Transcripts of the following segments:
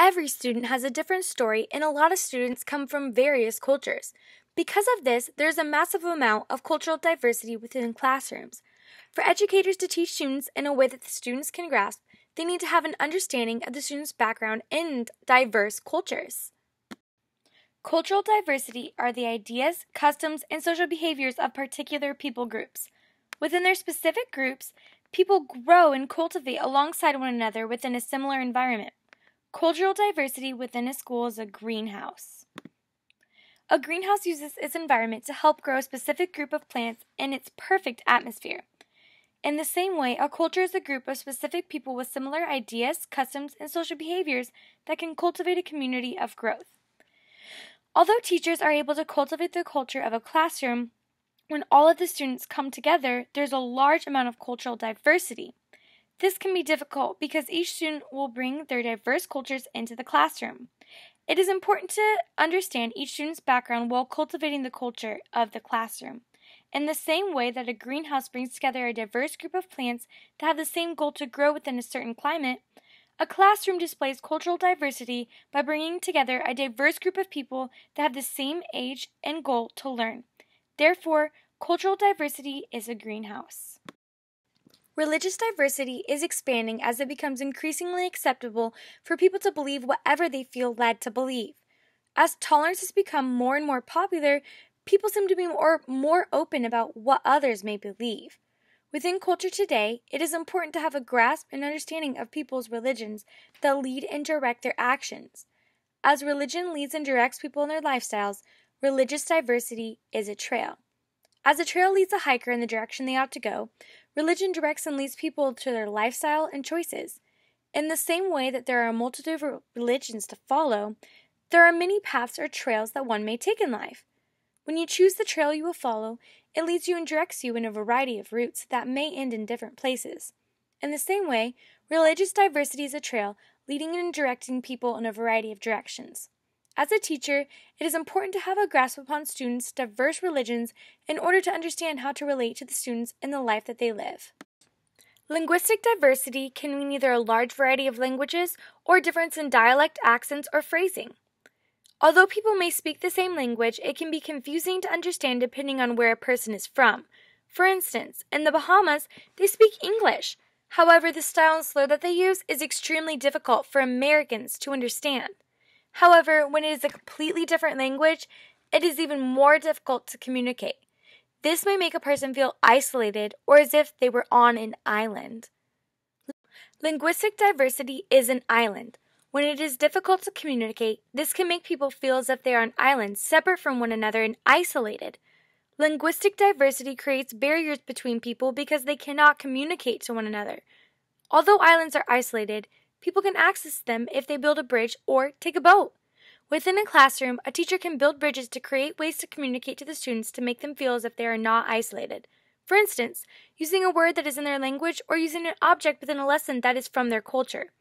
Every student has a different story, and a lot of students come from various cultures. Because of this, there's a massive amount of cultural diversity within classrooms. For educators to teach students in a way that the students can grasp, they need to have an understanding of the student's background and diverse cultures. Cultural diversity are the ideas, customs, and social behaviors of particular people groups. Within their specific groups, people grow and cultivate alongside one another within a similar environment. Cultural diversity within a school is a greenhouse. A greenhouse uses its environment to help grow a specific group of plants in its perfect atmosphere. In the same way, a culture is a group of specific people with similar ideas, customs, and social behaviors that can cultivate a community of growth. Although teachers are able to cultivate the culture of a classroom, when all of the students come together, there's a large amount of cultural diversity. This can be difficult because each student will bring their diverse cultures into the classroom. It is important to understand each student's background while cultivating the culture of the classroom. In the same way that a greenhouse brings together a diverse group of plants that have the same goal to grow within a certain climate, a classroom displays cultural diversity by bringing together a diverse group of people that have the same age and goal to learn. Therefore, cultural diversity is a greenhouse. Religious diversity is expanding as it becomes increasingly acceptable for people to believe whatever they feel led to believe. As tolerance has become more and more popular, people seem to be more open about what others may believe. Within culture today, it is important to have a grasp and understanding of people's religions that lead and direct their actions. As religion leads and directs people in their lifestyles, religious diversity is a trail. As a trail leads a hiker in the direction they ought to go, religion directs and leads people to their lifestyle and choices. In the same way that there are a multitude of religions to follow, there are many paths or trails that one may take in life. When you choose the trail you will follow, it leads you and directs you in a variety of routes that may end in different places. In the same way, religious diversity is a trail leading and directing people in a variety of directions. As a teacher, it is important to have a grasp upon students' diverse religions in order to understand how to relate to the students in the life that they live. Linguistic diversity can mean either a large variety of languages or a difference in dialect, accents, or phrasing. Although people may speak the same language, it can be confusing to understand depending on where a person is from. For instance, in the Bahamas, they speak English. However, the style and slur that they use is extremely difficult for Americans to understand. However, when it is a completely different language, it is even more difficult to communicate. This may make a person feel isolated or as if they were on an island. Linguistic diversity is an island. When it is difficult to communicate, this can make people feel as if they are on islands separate from one another and isolated. Linguistic diversity creates barriers between people because they cannot communicate to one another. Although islands are isolated, people can access them if they build a bridge or take a boat. Within a classroom, a teacher can build bridges to create ways to communicate to the students to make them feel as if they are not isolated. For instance, using a word that is in their language or using an object within a lesson that is from their culture.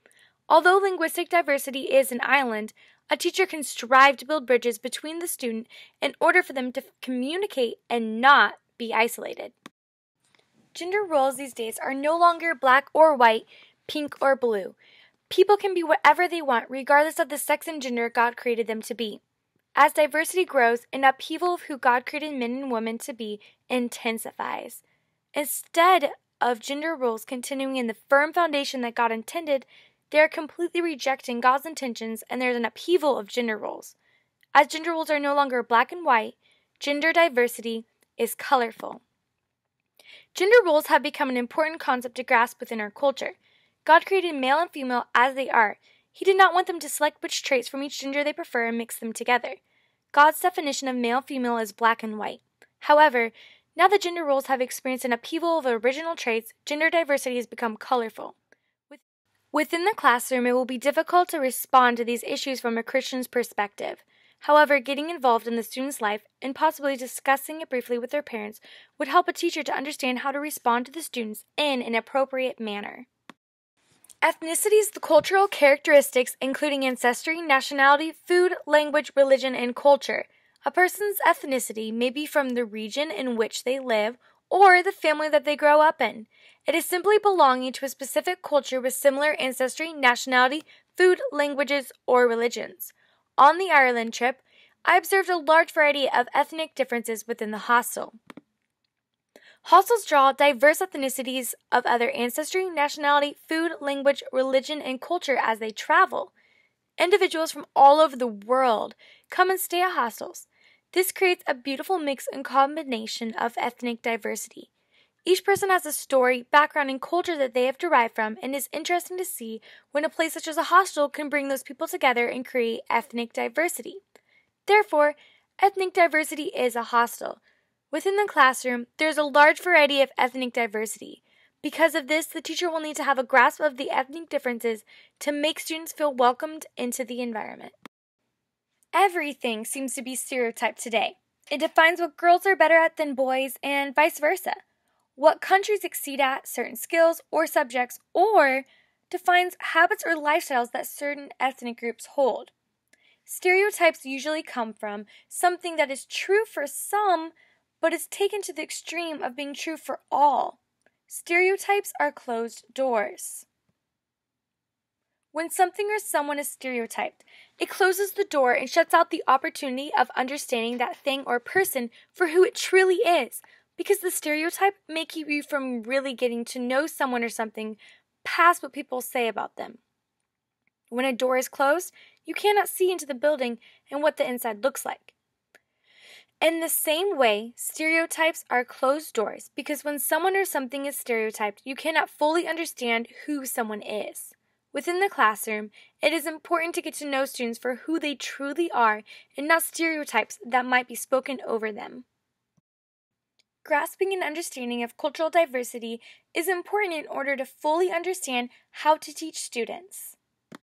Although linguistic diversity is an island, a teacher can strive to build bridges between the student in order for them to communicate and not be isolated. Gender roles these days are no longer black or white, pink or blue. People can be whatever they want, regardless of the sex and gender God created them to be. As diversity grows, an upheaval of who God created men and women to be intensifies. Instead of gender roles continuing in the firm foundation that God intended, they are completely rejecting God's intentions, and there is an upheaval of gender roles. As gender roles are no longer black and white, gender diversity is colorful. Gender roles have become an important concept to grasp within our culture. God created male and female as they are. He did not want them to select which traits from each gender they prefer and mix them together. God's definition of male and female is black and white. However, now that gender roles have experienced an upheaval of original traits, gender diversity has become colorful. Within the classroom, it will be difficult to respond to these issues from a Christian's perspective. However, getting involved in the student's life and possibly discussing it briefly with their parents would help a teacher to understand how to respond to the students in an appropriate manner. Ethnicity is the cultural characteristics including ancestry, nationality, food, language, religion, and culture. A person's ethnicity may be from the region in which they live or the family that they grow up in. It is simply belonging to a specific culture with similar ancestry, nationality, food, languages, or religions. On the Ireland trip, I observed a large variety of ethnic differences within the hostel. Hostels draw diverse ethnicities of other ancestry, nationality, food, language, religion, and culture as they travel. Individuals from all over the world come and stay at hostels. This creates a beautiful mix and combination of ethnic diversity. Each person has a story, background, and culture that they have derived from, and it's interesting to see when a place such as a hostel can bring those people together and create ethnic diversity. Therefore, ethnic diversity is a hostel. Within the classroom, there is a large variety of ethnic diversity. Because of this, the teacher will need to have a grasp of the ethnic differences to make students feel welcomed into the environment. Everything seems to be stereotyped today. It defines what girls are better at than boys and vice versa, what countries exceed at certain skills or subjects, or defines habits or lifestyles that certain ethnic groups hold. Stereotypes usually come from something that is true for some, but is taken to the extreme of being true for all. Stereotypes are closed doors. When something or someone is stereotyped, it closes the door and shuts out the opportunity of understanding that thing or person for who it truly is, because the stereotype may keep you from really getting to know someone or something past what people say about them. When a door is closed, you cannot see into the building and what the inside looks like. In the same way, stereotypes are closed doors because when someone or something is stereotyped, you cannot fully understand who someone is. Within the classroom, it is important to get to know students for who they truly are and not stereotypes that might be spoken over them. Grasping an understanding of cultural diversity is important in order to fully understand how to teach students.